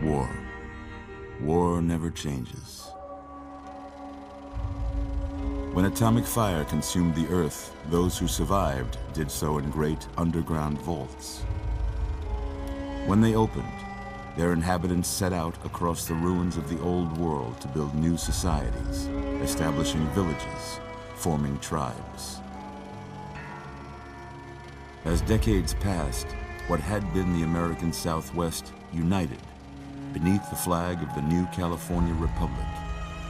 War. War never changes. When atomic fire consumed the Earth, those who survived did so in great underground vaults. When they opened, their inhabitants set out across the ruins of the old world to build new societies, establishing villages, forming tribes. As decades passed, what had been the American Southwest united beneath the flag of the new California Republic,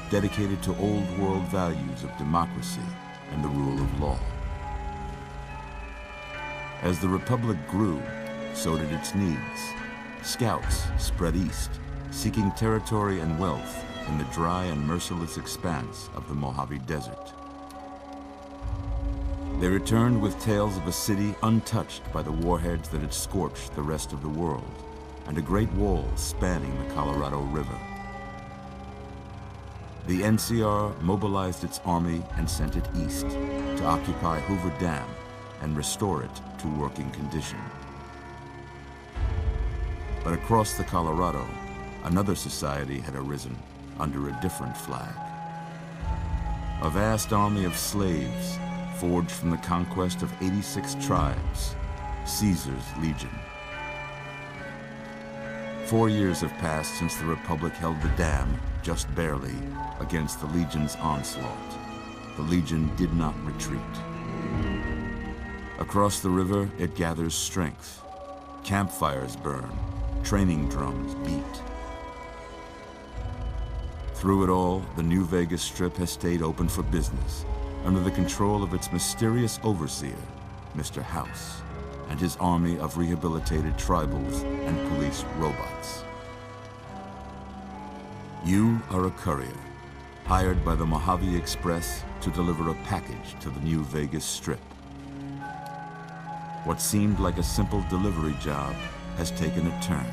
dedicated to old world values of democracy and the rule of law. As the Republic grew, so did its needs. Scouts spread east, seeking territory and wealth in the dry and merciless expanse of the Mojave Desert. They returned with tales of a city untouched by the warheads that had scorched the rest of the world, and a great wall spanning the Colorado River. The NCR mobilized its army and sent it east to occupy Hoover Dam and restore it to working condition. But across the Colorado, another society had arisen under a different flag. A vast army of slaves forged from the conquest of 86 tribes, Caesar's Legion. 4 years have passed since the Republic held the dam, just barely, against the Legion's onslaught. The Legion did not retreat. Across the river, it gathers strength. Campfires burn, training drums beat. Through it all, the New Vegas Strip has stayed open for business, under the control of its mysterious overseer, Mr. House, and his army of rehabilitated tribals and police robots. You are a courier, hired by the Mojave Express to deliver a package to the New Vegas Strip. What seemed like a simple delivery job has taken a turn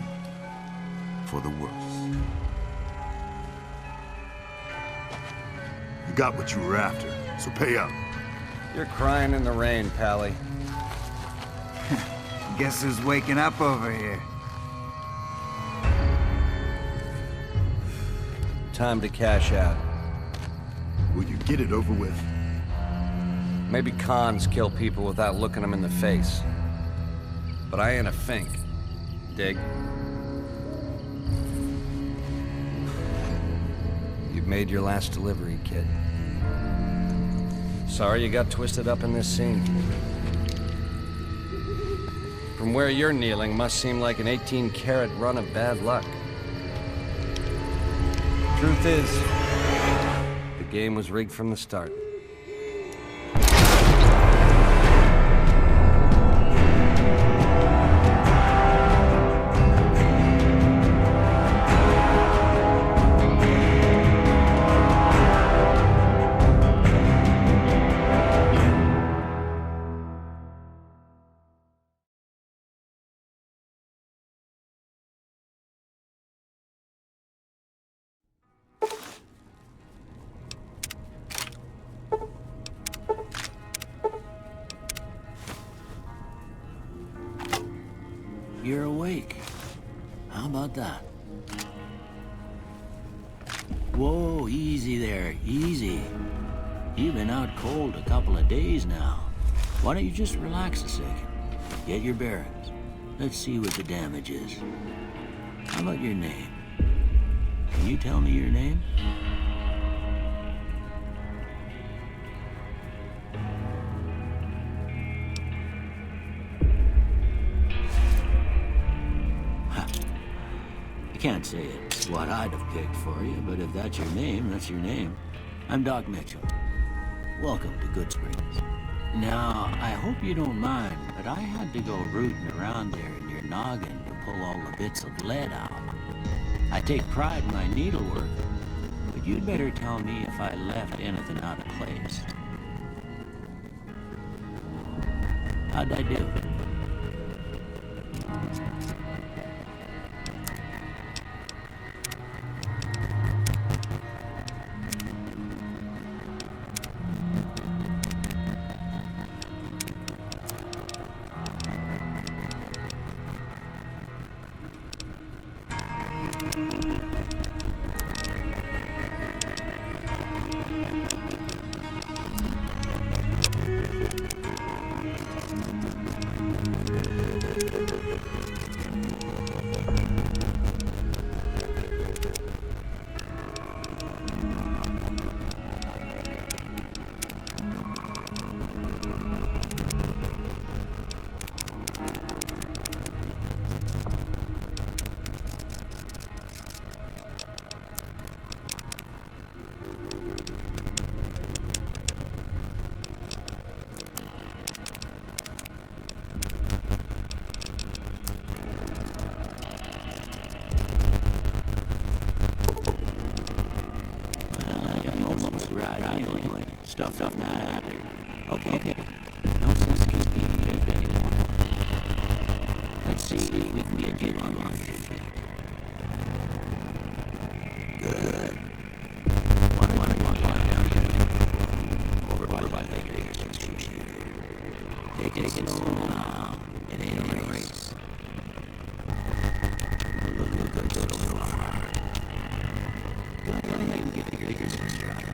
for the worse. You got what you were after, so pay up. You're crying in the rain, Pally. Guess who's waking up over here? Time to cash out. Will you get it over with? Maybe cons kill people without looking them in the face. But I ain't a fink. Dig? You've made your last delivery, kid. Sorry you got twisted up in this scene. From where you're kneeling must seem like an 18-carat run of bad luck. Truth is, the game was rigged from the start. You're awake. How about that? Whoa, easy there, easy. You've been out cold a couple of days now. Why don't you just relax a second? Get your bearings. Let's see what the damage is. How about your name? Can you tell me your name? Can't say it's what I'd have picked for you, but if that's your name, that's your name. I'm Doc Mitchell. Welcome to Goodsprings. Now, I hope you don't mind, but I had to go rooting around there in your noggin to pull all the bits of lead out. I take pride in my needlework, but you'd better tell me if I left anything out of place. How'd I do? Stuff not matter. Okay. No sense keeping you dead anymore. Let's see if we can get you on your feet. Good. One down here. Over by the gate. Take it slow now. It ain't a race. Look good so far. Good. You get the figures in stride.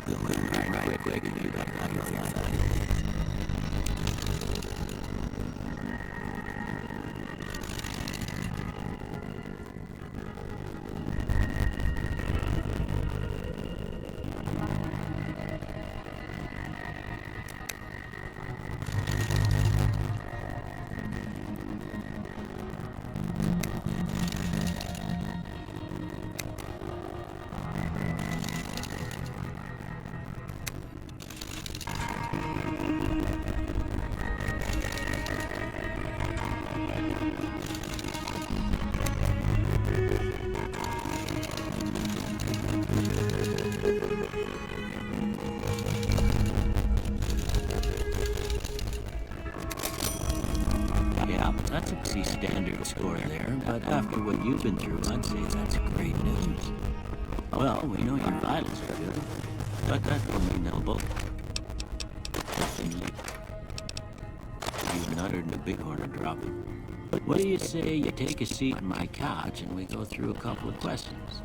We'll move right quick if you got your flat. That's a pretty standard score there, but after what you've been through, I'd say that's great news. Well, we know your vitals are good, but that will mean they'll both. You've uttered a bighorn and drop it. What do you say you take a seat on my couch and we go through a couple of questions?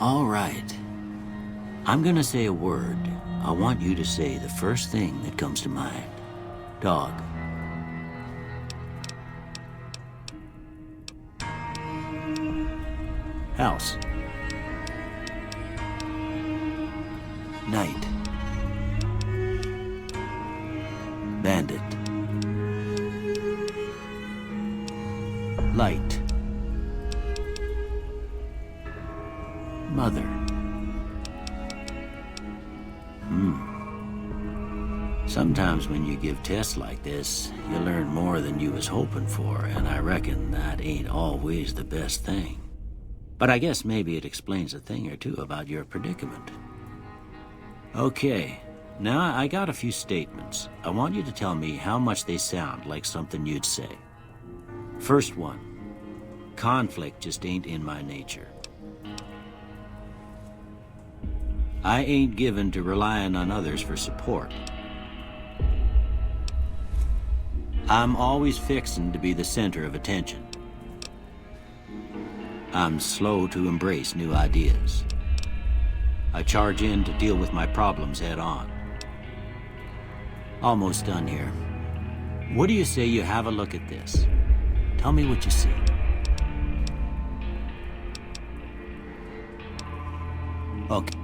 All right. I'm gonna say a word. I want you to say the first thing that comes to mind. Dog. House. Night. Bandit. Light. Mother. Sometimes when you give tests like this, you learn more than you was hoping for, and I reckon that ain't always the best thing. But I guess maybe it explains a thing or two about your predicament. Okay, now I got a few statements. I want you to tell me how much they sound like something you'd say. First one, conflict just ain't in my nature. I ain't given to relying on others for support. I'm always fixin' to be the center of attention. I'm slow to embrace new ideas. I charge in to deal with my problems head on. Almost done here. What do you say you have a look at this? Tell me what you see. Okay.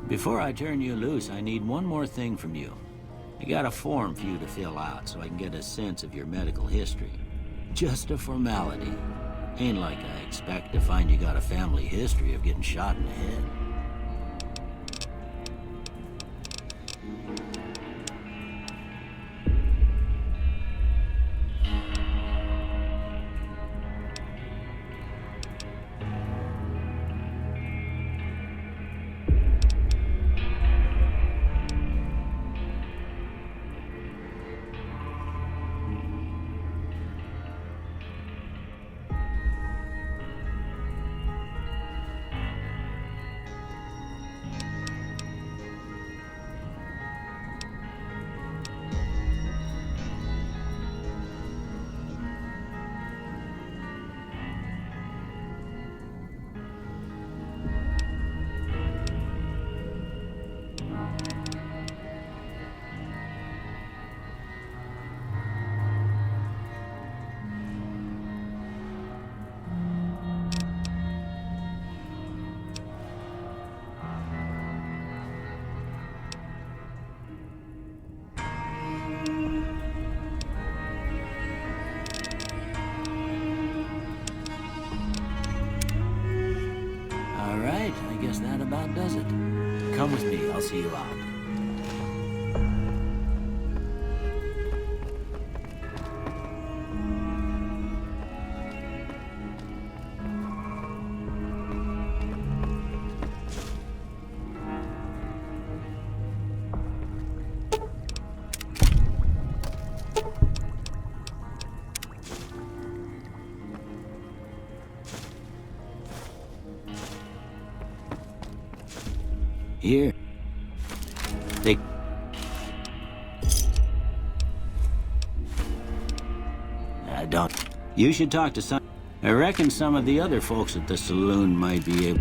Before I turn you loose, I need one more thing from you. I got a form for you to fill out so I can get a sense of your medical history. Just a formality. Ain't like I expect to find you got a family history of getting shot in the head. guess that about does it. Come with me, I'll see you out. Here. They... I don't... You should talk to some... I reckon some of the other folks at the saloon might be able...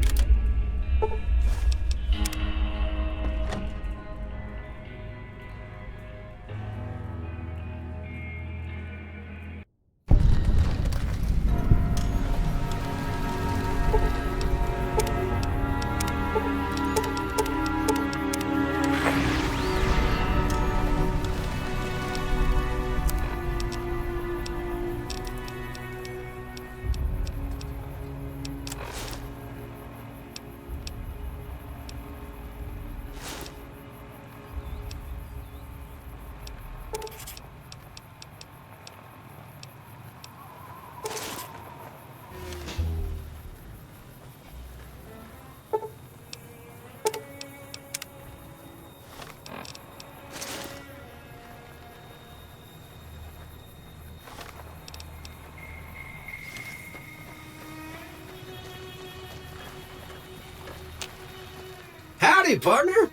Howdy, partner.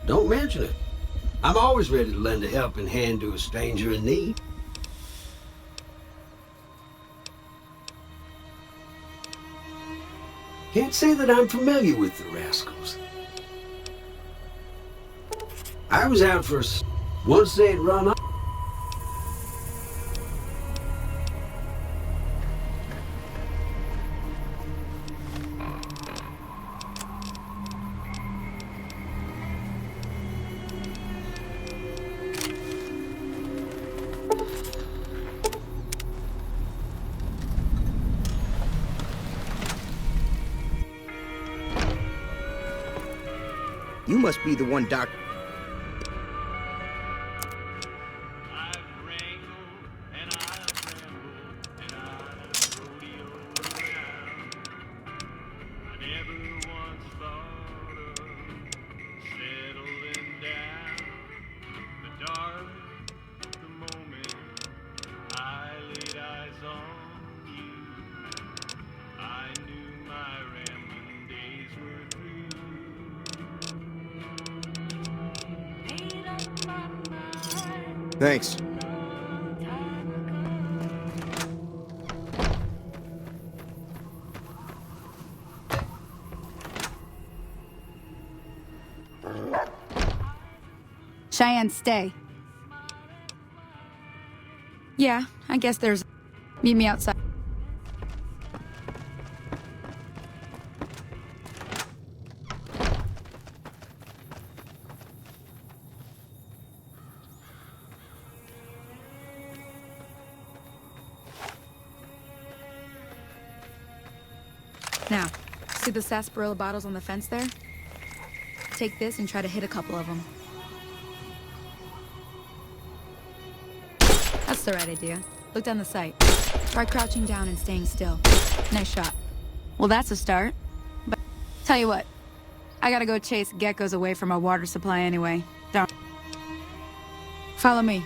Don't mention it. I'm always ready to lend a helping hand to a stranger in need. Can't say that I'm familiar with the rascals. I was out for once they'd run up. You must be the one Doc... Thanks. Cheyenne, stay. Yeah, I guess there's... Meet me outside. Now, see the sarsaparilla bottles on the fence there? Take this and try to hit a couple of them. That's the right idea. Look down the sight. Try crouching down and staying still. Nice shot. Well, that's a start. But tell you what, I gotta go chase geckos away from our water supply anyway. Don't. Follow me.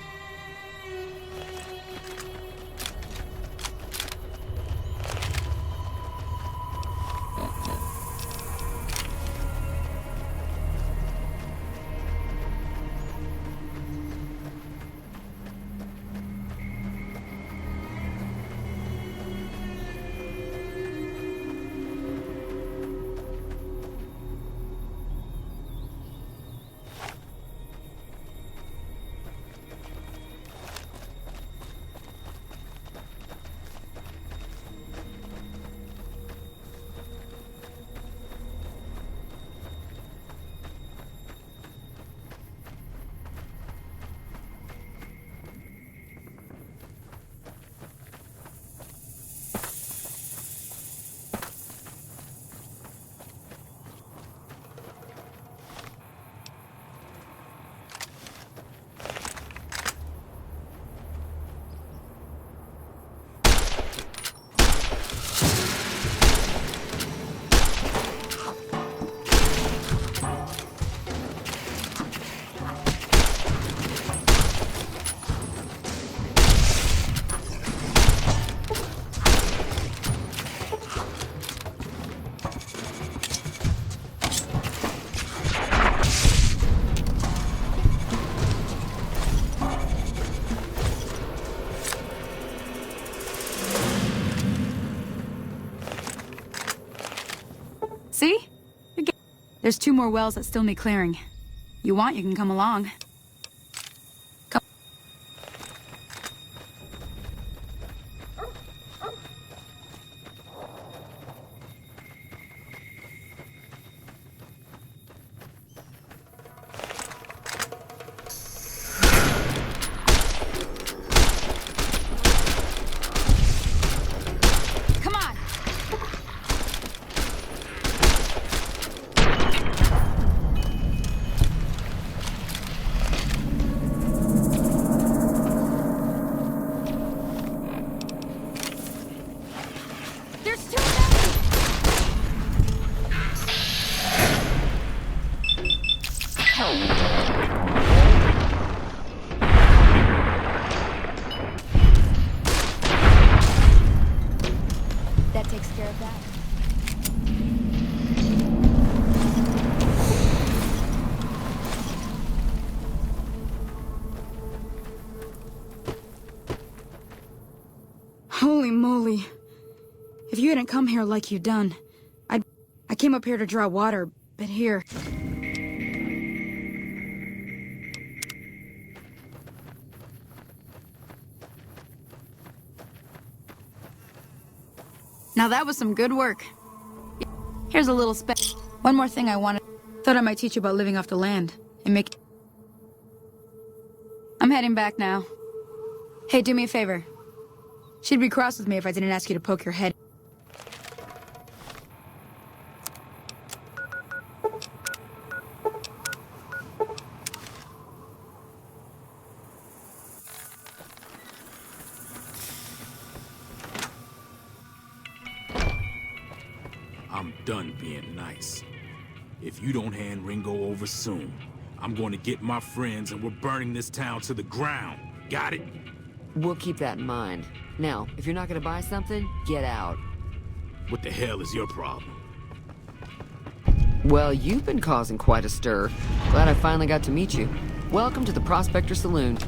See? There's 2 more wells that still need clearing. You want, you can come along. Come. Come on. There's 2 of them! That takes care of that. Holy moly. If you hadn't come here like you done, I came up here to draw water, but here... Now that was some good work. Here's a little one more thing I wanted. Thought I might teach you about living off the land and make... I'm heading back now. Hey, do me a favor. She'd be cross with me if I didn't ask you to poke your head. I'm done being nice. If you don't hand Ringo over soon, I'm going to get my friends and we're burning this town to the ground. Got it? We'll keep that in mind. Now, if you're not gonna buy something, get out. What the hell is your problem? Well, you've been causing quite a stir. Glad I finally got to meet you. Welcome to the Prospector Saloon.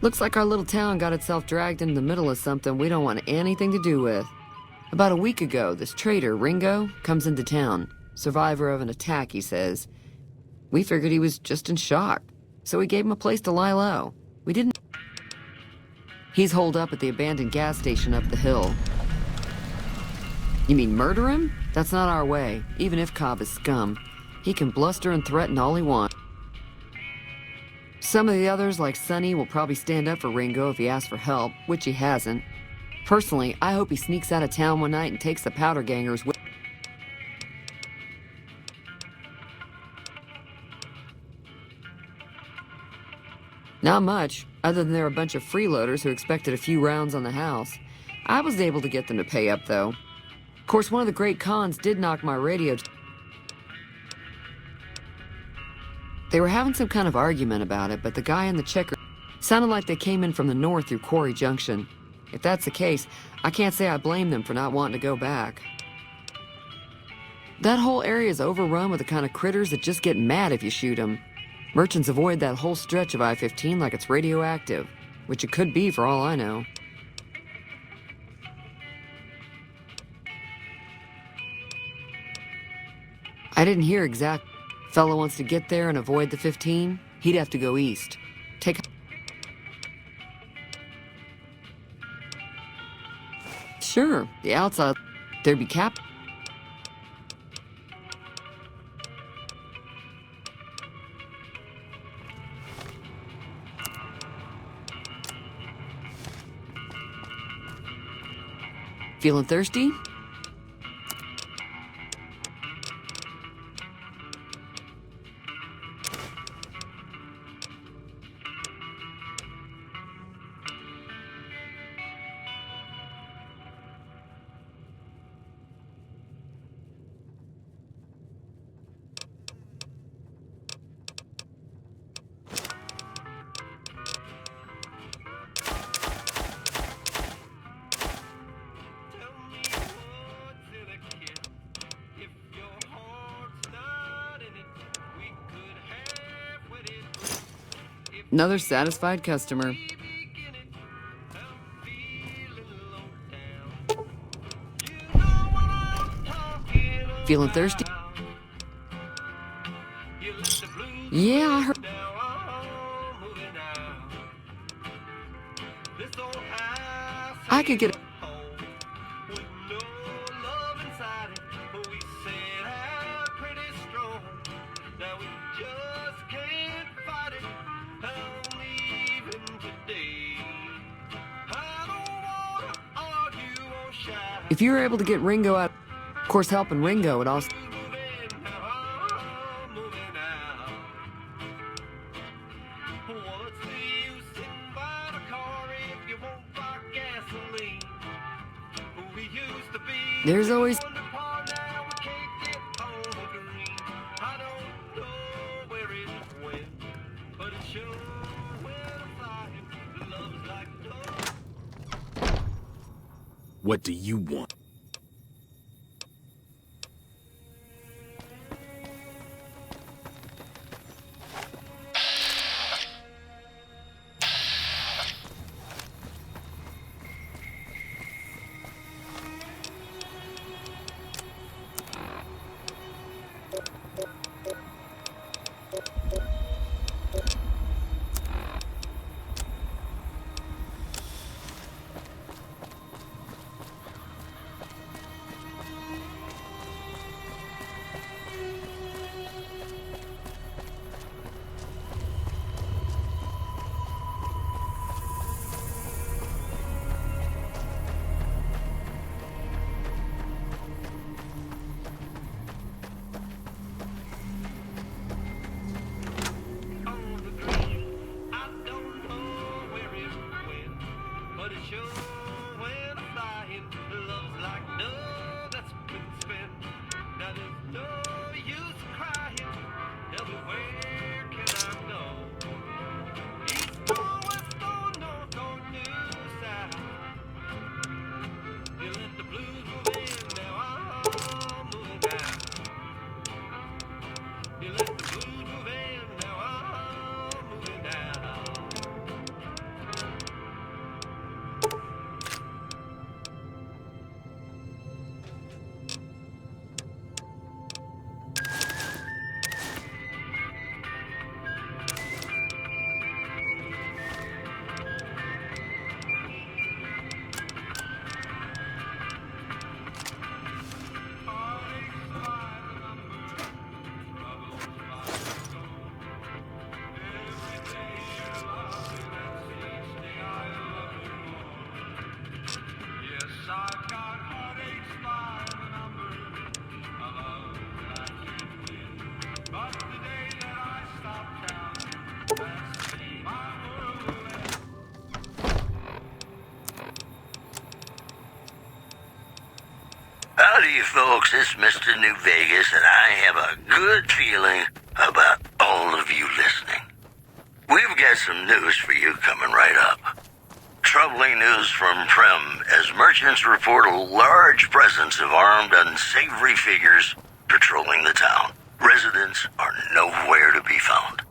Looks like our little town got itself dragged into the middle of something we don't want anything to do with. About a week ago, this traitor, Ringo, comes into town. Survivor of an attack, he says. We figured he was just in shock, so we gave him a place to lie low. We didn't... He's holed up at the abandoned gas station up the hill. You mean murder him? That's not our way, even if Cobb is scum. He can bluster and threaten all he wants. Some of the others, like Sonny, will probably stand up for Ringo if he asks for help, which he hasn't. Personally, I hope he sneaks out of town one night and takes the powder gangers with... Not much, other than they're a bunch of freeloaders who expected a few rounds on the house. I was able to get them to pay up, though. Of course, one of the great cons did knock my radio... They were having some kind of argument about it, but the guy in the checker sounded like they came in from the north through Quarry Junction. If that's the case, I can't say I blame them for not wanting to go back. That whole area is overrun with the kind of critters that just get mad if you shoot them. Merchants avoid that whole stretch of I-15 like it's radioactive, which it could be for all I know. I didn't hear exact... Fellow wants to get there and avoid the 15, he'd have to go east. Sure, the outside, there'd be cap... Feeling thirsty? Another satisfied customer. Feeling thirsty? Yeah, I heard. I could get. If you were able to get Ringo out, of course, helping Ringo would also. There's always. What do you want? Howdy, folks. It's Mr. New Vegas, and I have a good feeling about all of you listening. We've got some news for you coming right up. Troubling news from Prem as merchants report a large presence of armed, unsavory figures patrolling the town. Residents are nowhere to be found.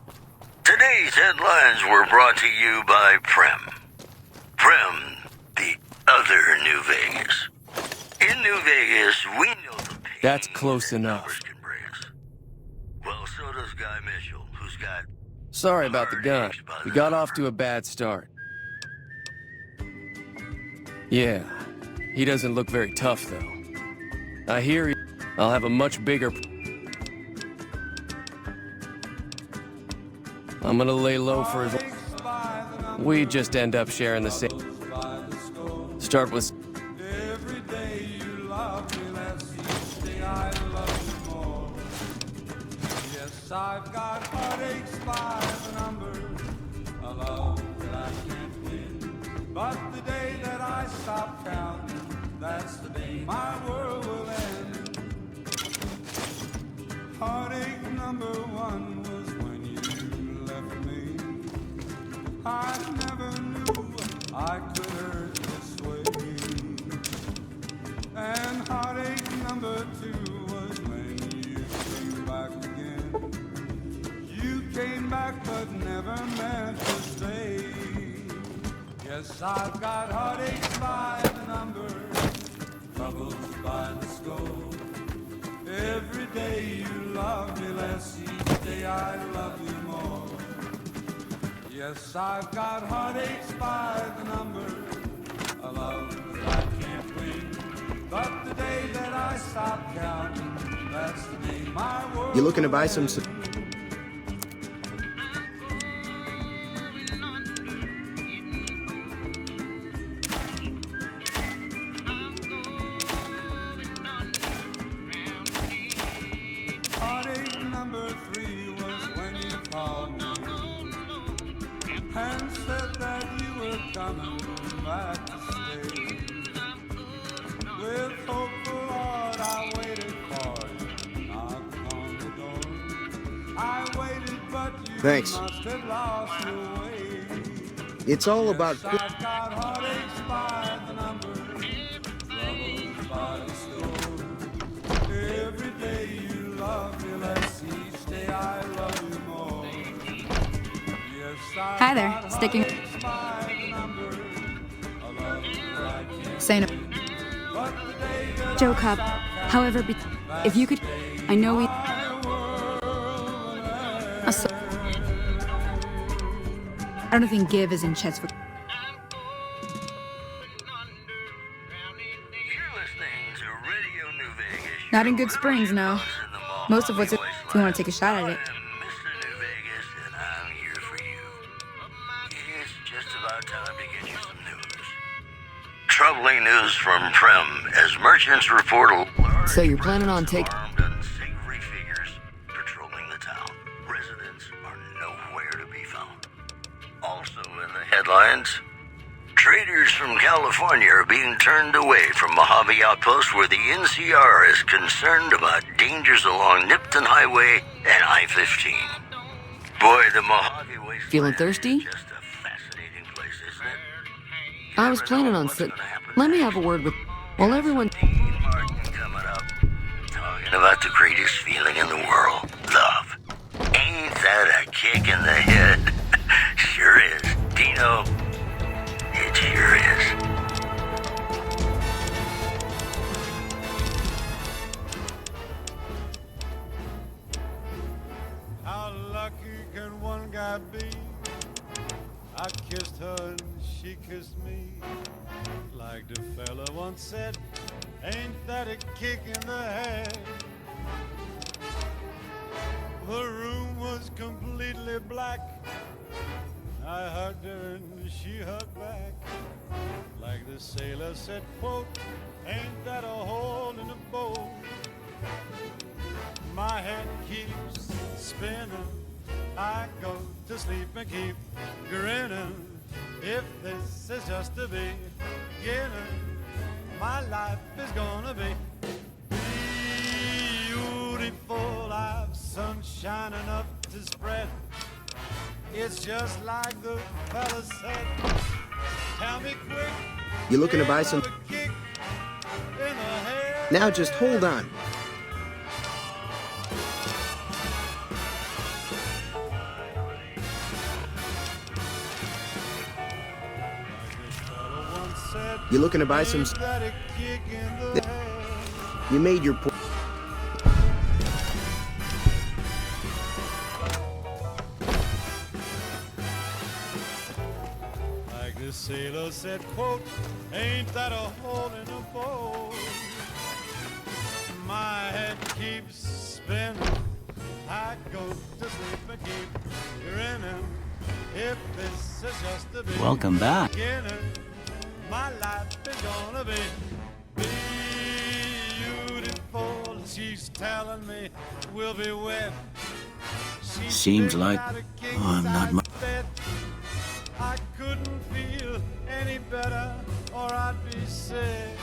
Today's headlines were brought to you by Prem. Prem, the other New Vegas. In New Vegas, we know the pain that's close enough. Can bring us. Well, so does Guy Mitchell, who's got... Sorry about the gun. We got off to a bad start. Yeah, he doesn't look very tough, though. I hear I'll have a much bigger... I'm gonna lay low for his... We just end up sharing the same... Start with... I've got heartaches by the number, a love that I can't win. But the day that I stop counting, that's the day my world will end. Heartache number one was when you left me. I never knew I could hurt this way. And heartache number two was when you came back again. You came back but never meant to stay. Yes, I've got heartaches by the number, troubles by the score. Every day you love me less, each day I love you more. Yes, I've got heartaches by the number, a love that I can't win. But the day that I stop counting, that's the day my world. You looking to buy some? Heartache number 3 was when you called me and said that you were coming back to stay. With hopeful heart, I waited for you, knocked on the door. I waited, but you Thanks. must have lost your way. It's all about. I've got heartaches by the number, troubles by the score. Every day you love me less, each day I love you more. Yes, Hi there, sticking. Say no. Joe Cobb. However, if you could, I know we. I don't think give is in Chet's. Not in Goodsprings, no. Most of what's if you want to take a shot at it. Troubling news from Prem as merchants report a large So you're planning on taking... armed unsavory figures patrolling the town. Residents are nowhere to be found. Also in the headlines, traders from California are being turned away from Mojave Outpost where the NCR is concerned about dangers along Nipton Highway and I-15. Boy, the Mojave Wasteland Feeling thirsty? is just a fascinating place, isn't it? I was planning on sitting... Let me have a word with... While everyone... Martin coming up, talking about the greatest feeling in the world, love. Ain't that a kick in the head? Sure is. Dino, it sure is. How lucky can one guy be? I kissed her and she kissed me. Like the fella once said, ain't that a kick in the head? The room was completely black. I hugged her and she hugged back. Like the sailor said, quote, ain't that a hole in the boat? My head keeps spinning. I go to sleep and keep grinning. If this is just the beginning, my life is gonna be beautiful. I've sunshine enough to spread. It's just like the fella said. Tell me quick. You looking to buy some? Now just hold on. You looking to buy some? You made your point. Like the sailor said, quote, ain't that a hole in the boat? My head keeps spinning. I go to sleep and keep grinning. If this is just the beginning, Welcome back. my life is gonna be beautiful. She's telling me we'll be wed. Seems like I'm not much. I couldn't feel any better or I'd be sick.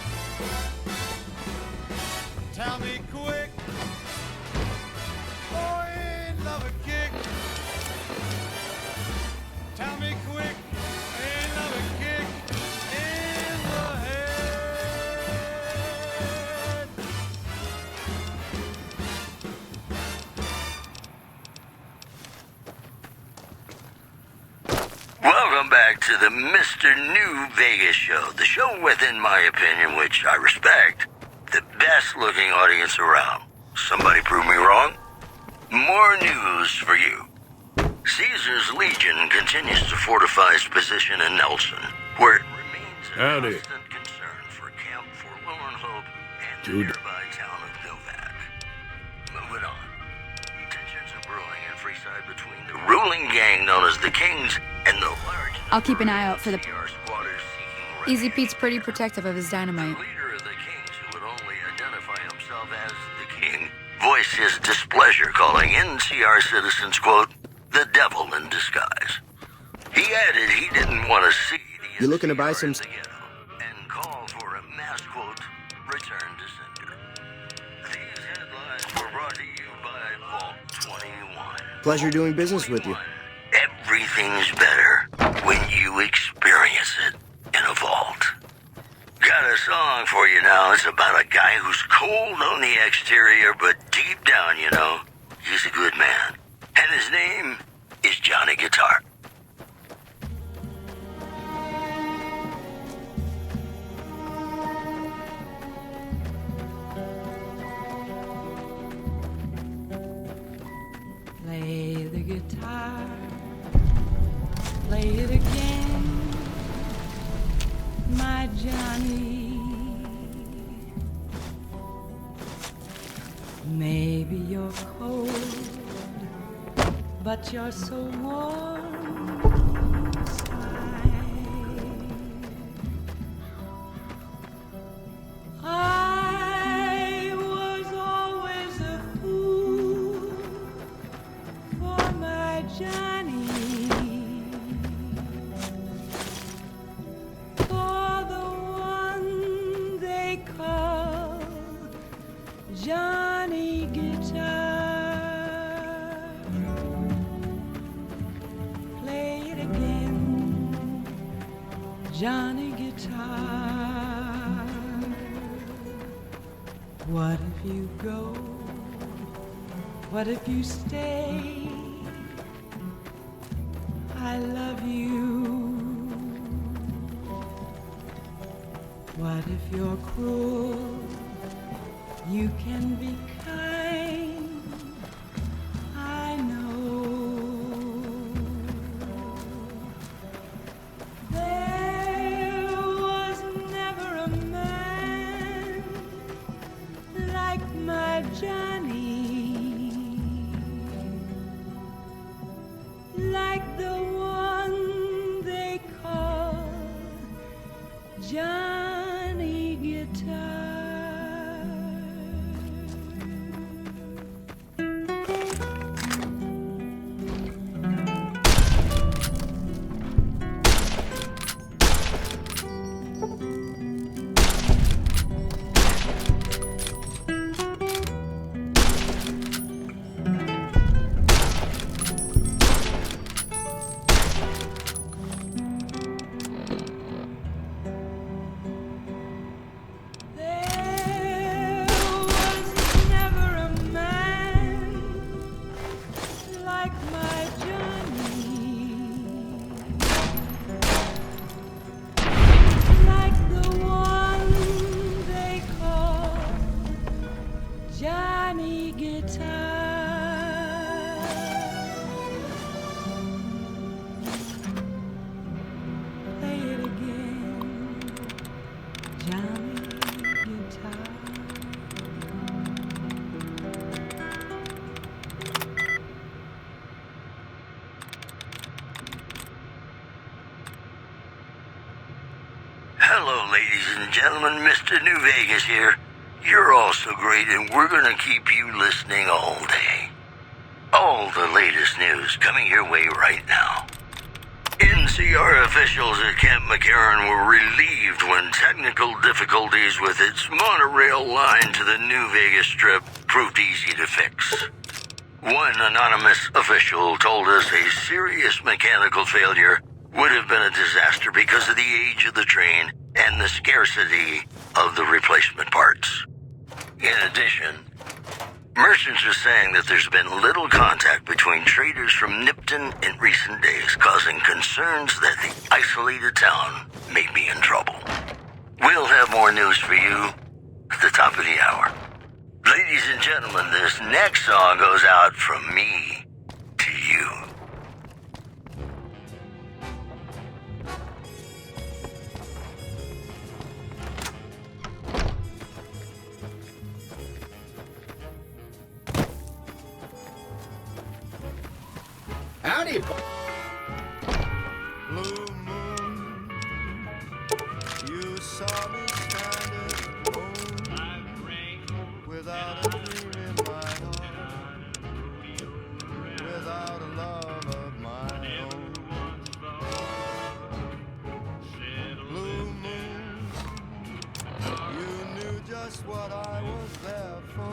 Tell me quick, oh, ain't love a kick? Tell me quick, ain't love a kick in the head? Welcome back to the Mr. New Vegas show. The show with, in my opinion, which I respect, the best looking audience around. Somebody prove me wrong? More news for you. Caesar's Legion continues to fortify its position in Nelson, where it remains a constant concern for Camp Forlorn Hope and the nearby town of Novak. Moving on. Tensions are brewing in Freeside between the ruling gang known as the Kings and the large... I'll keep an eye out for the... squatters seeking Easy Pete's pretty protective of his dynamite. The leader of the Kings, who would only identify himself as the King, voiced his displeasure, calling NCR citizens, quote, the devil in disguise. He added he didn't want to see the You looking to buy some... and called for a mass, quote, return to sender. These headlines were brought to you by Vault 21. Pleasure doing business with you. Everything's better when you experience it in a vault. Got a song for you now. It's about a guy who's cold on the exterior, but deep down, you know, he's a good man. And his name is Johnny Guitar. Play the guitar, play it again, my Johnny. Maybe you're cold, but you're so warm inside. I was always a fool for my Johnny, for the one they call Johnny Guitar. Johnny Guitar. What if you go? What if you stay? I love you. What if you're cruel? You can be kind. I know. Johnny, like the one they call Johnny Guitar. Johnny Guitar. Play it again, Johnny Guitar. Hello, ladies and gentlemen. Mr. New Vegas here. You're all so great, and we're going to keep you listening all day. All the latest news coming your way right now. NCR officials at Camp McCarran were relieved when technical difficulties with its monorail line to the New Vegas Strip proved easy to fix. One anonymous official told us a serious mechanical failure would have been a disaster because of the age of the train and the scarcity of the replacement parts. In addition, merchants are saying that there's been little contact between traders from Nipton in recent days, causing concerns that the isolated town may be in trouble. We'll have more news for you at the top of the hour. Ladies and gentlemen, this next song goes out from me to you. Howdy, Blue moon, you saw me standing alone, without a dream in my heart, without a love of my own. Blue moon, you knew just what I was there for.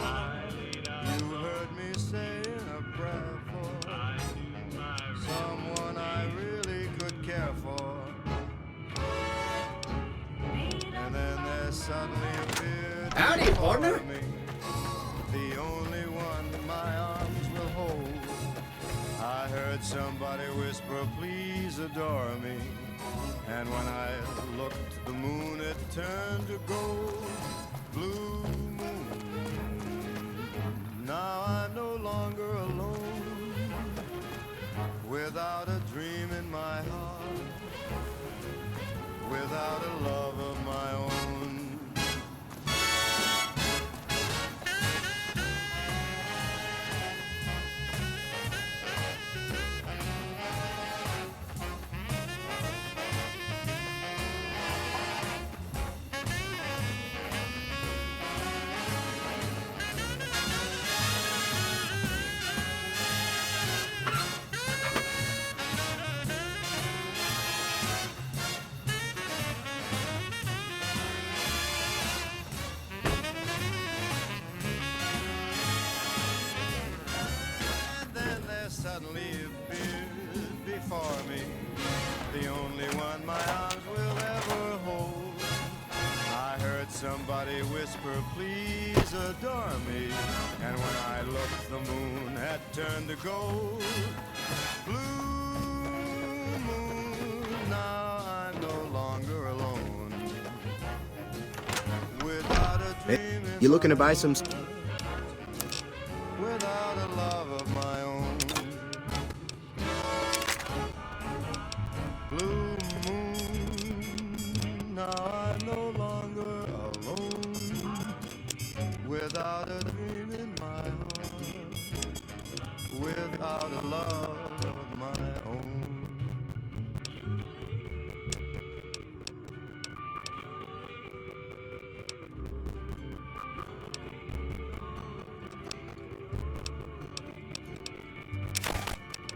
You heard me saying a prayer for someone I really could care for. And then there suddenly appeared Howdy, before partner. me the only one my arms will hold. I heard somebody whisper, please adore me. And when I looked, the moon it turned to gold. Blue moon, now I'm no longer alone, without a dream in my heart, without a love of my own. Suddenly appeared before me the only one my arms will ever hold. I heard somebody whisper, please adore me. And when I looked, the moon had turned to gold. Blue moon, now I'm no longer alone, without a dream in You looking to buy some? without a love of my own. Blue moon, now I'm no longer alone, without a dream in my heart, without a love of my own.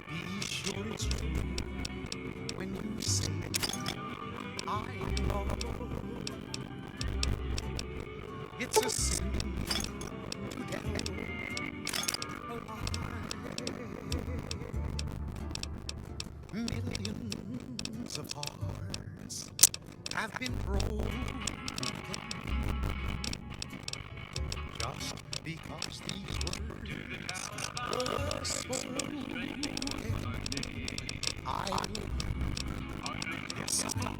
Be sure it's true when you say I love. It's a sin to get alive. Millions of hearts have been broken just because these words were spoken. I will. Yes, I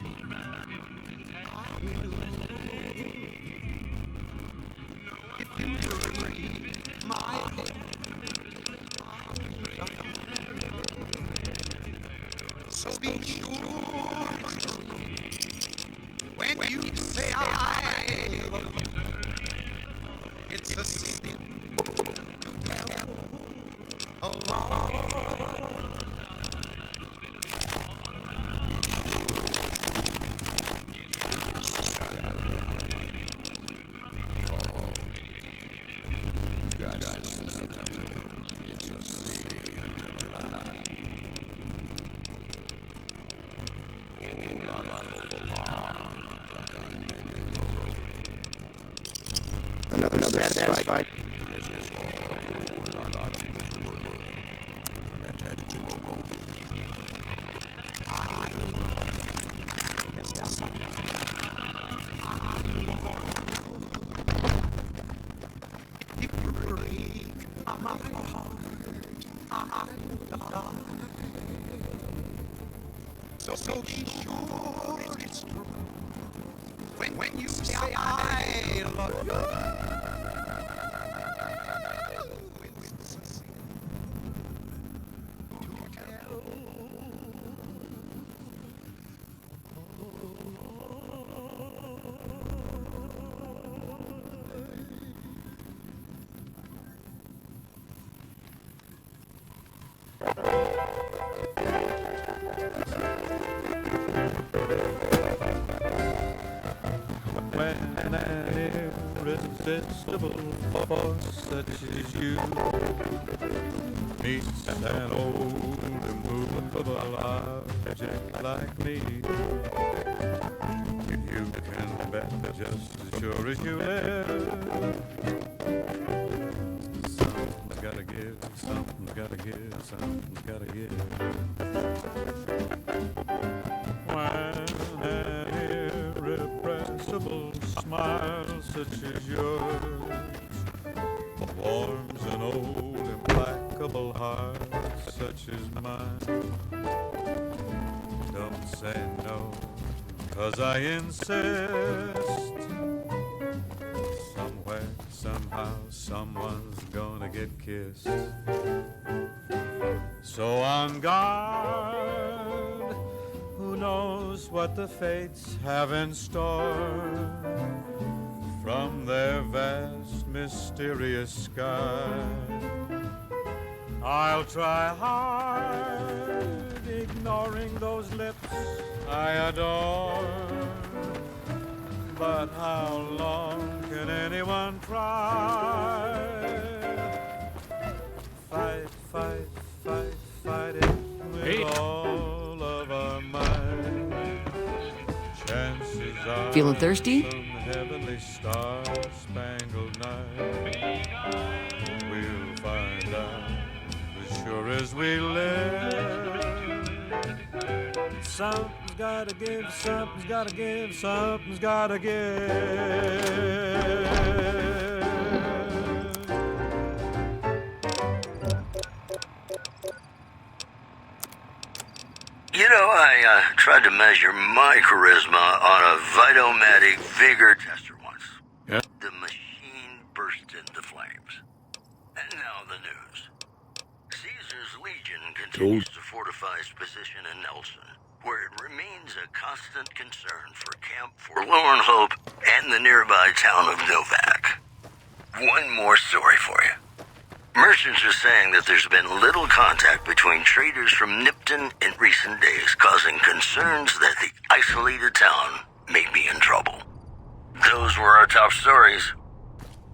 will. If you break my heart, so be sure it's true when you say I love you. It's a sin to tell a lie. Another satisfied. So be sure it's true when you say I love you. When an irresistible force such as you meets an old immovable object like me, you can bet just as sure as you live, something's gotta give, something's gotta give, something's gotta give. When an irrepressible smile such as yours warms an old implacable heart such as mine, don't say no, 'cause I insist. Somewhere, somehow, someone's gonna get kissed. So on guard, who knows what the fates have in store from their vast, mysterious sky. I'll try hard, ignoring those lips I adore. But how long can anyone try? Fight, fight, fight, fight it with all of our might. Chances are Feeling thirsty? some heavenly star-spangled night we'll find out as sure as we live. Something's gotta give, something's gotta give, something's gotta give. You know, I tried to measure my charisma on a Vitomatic vigor tester once. Yeah. The machine burst into flames. And now the news. Caesar's Legion continues to fortify its position in Nelson, where it remains a constant concern for Camp Forlorn Hope and the nearby town of Novak. One more story for you. Merchants are saying that there's been little contact between traders from Nipton in recent days, causing concerns that the isolated town may be in trouble. Those were our top stories.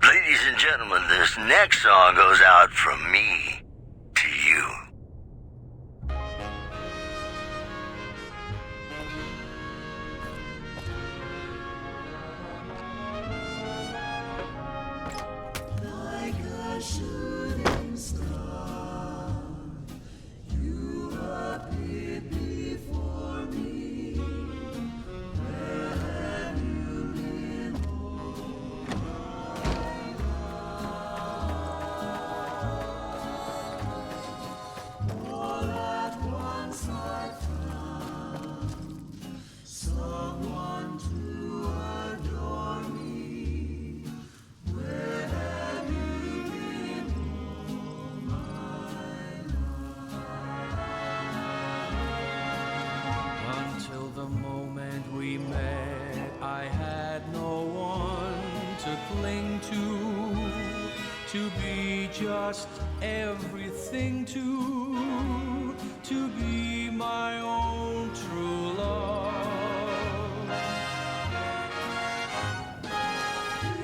Ladies and gentlemen, this next song goes out from me to you. Like a shooting star, you appeared before me. Where have you been all my life? All at once I found someone to adore me. Where have you been all my life? Until the moment we met, I had no one to cling to be just everything to be my own true love.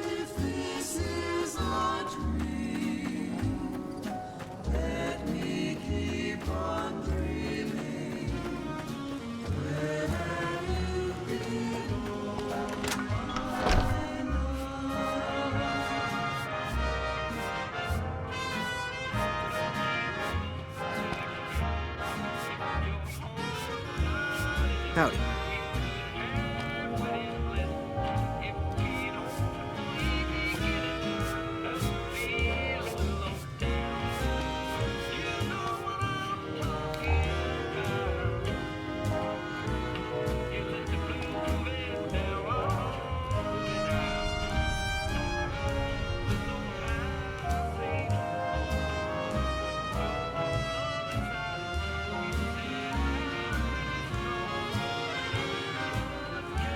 If this is a dream, let me keep on dreaming. Where have you been all my life? Howdy.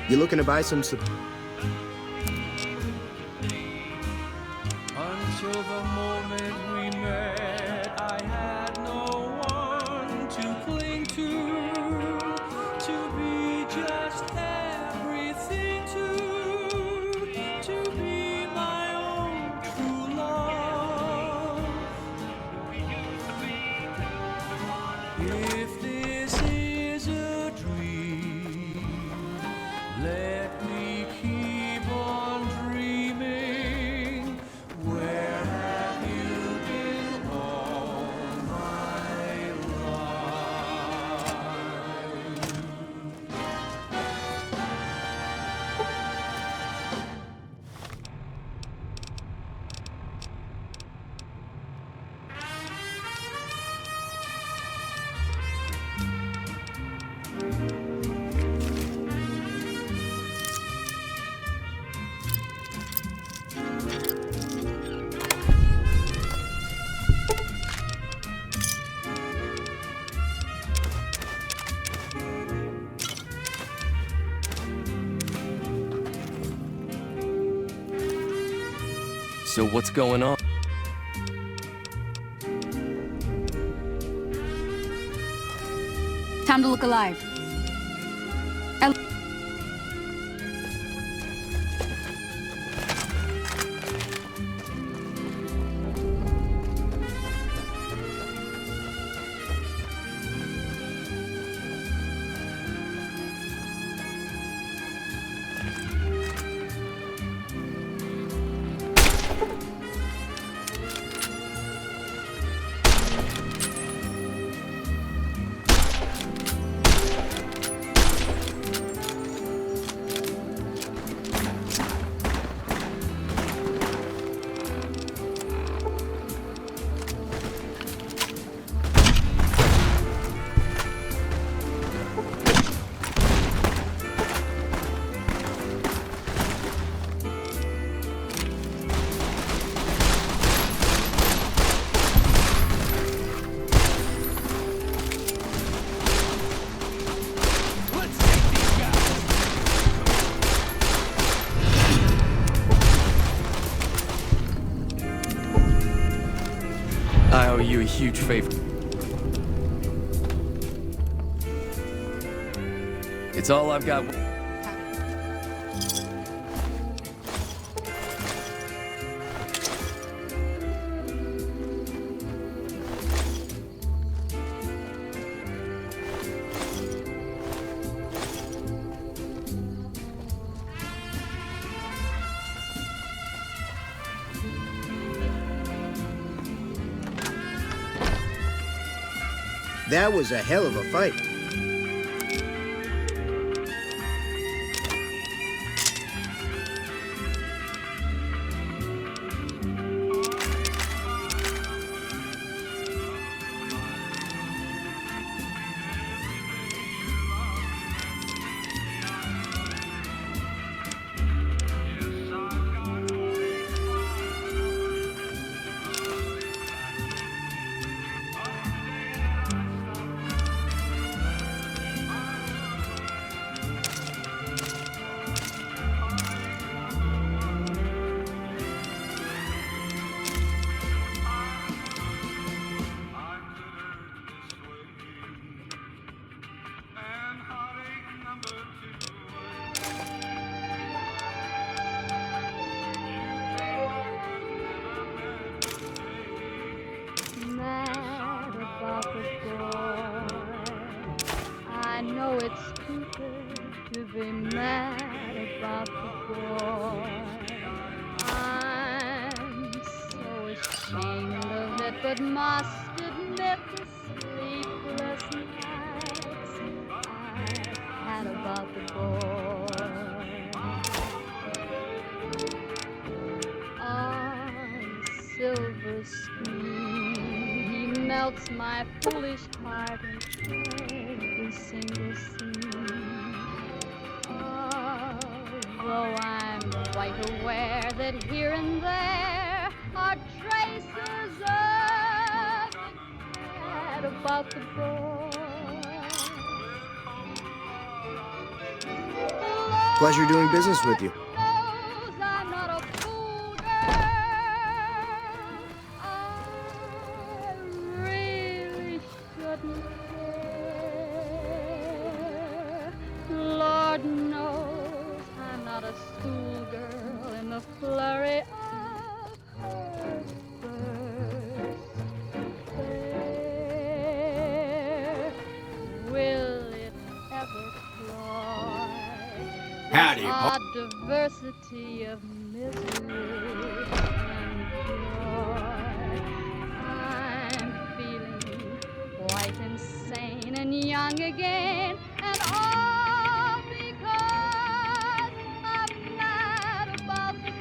You looking to buy some Until the moment we met, I had no one If this is a dream, let me keep on dreaming. Where have you been all my life? So what's going on? Time to look alive. I owe you a huge favor. It's all I've got. That was a hell of a fight. I know it's stupid to be mad about the boy. I'm so ashamed of it, but must admit the sleepless nights I've had about the boy. On silver screen, he melts my foolish heart in every single scene. Although I'm quite aware that here and there are traces of regret about the boy. Pleasure doing business with you. Knows I'm not a fool girl. I really shouldn't care. Lord knows I'm not a schoolgirl in the flurry of her first affair. diversity of misery and joy. I'm feeling quite insane and young again, and all because I'm mad about the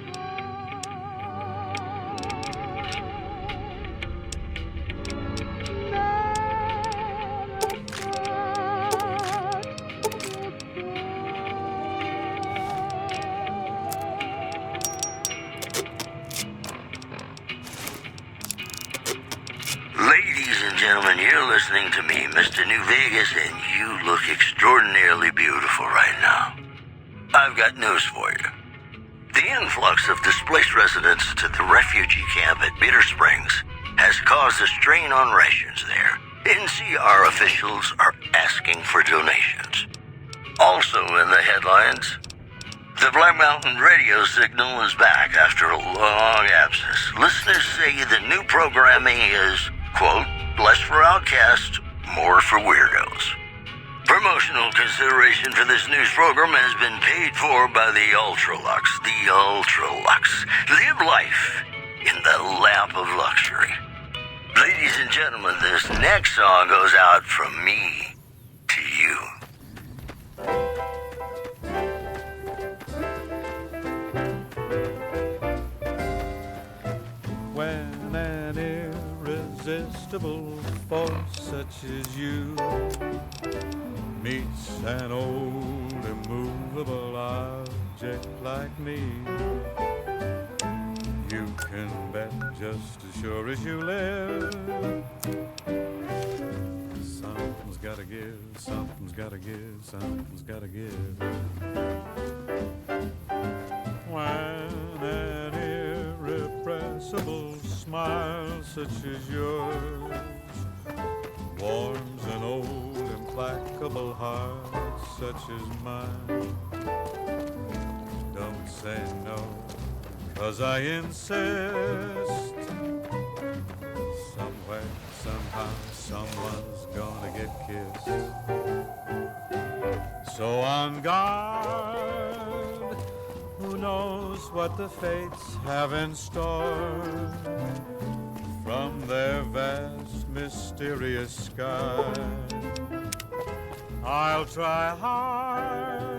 Ladies and gentlemen, you're listening to me, Mr. New Vegas, and you look extraordinarily beautiful right now. I've got news for you. The influx of displaced residents to the refugee camp at Bitter Springs has caused a strain on rations there. NCR officials are asking for donations. Also in the headlines, the Black Mountain radio signal is back after a long absence. Listeners say the new programming is, quote, less for outcasts, more for weirdos. Promotional consideration for this news program has been paid for by the Ultralux. The Ultralux. Live life in the lap of luxury. Ladies and gentlemen, this next song goes out from me to you. When an irresistible force such as you meets an old immovable object like me, you can bet just as sure as you live, something's gotta give, something's gotta give, something's gotta give. When an irrepressible smile such as yours warms an old implacable heart such as mine, don't say no, 'cause I insist. Somewhere, somehow, someone's gonna get kissed. So on guard, who knows what the fates have in store from their vast, mysterious sky. I'll try hard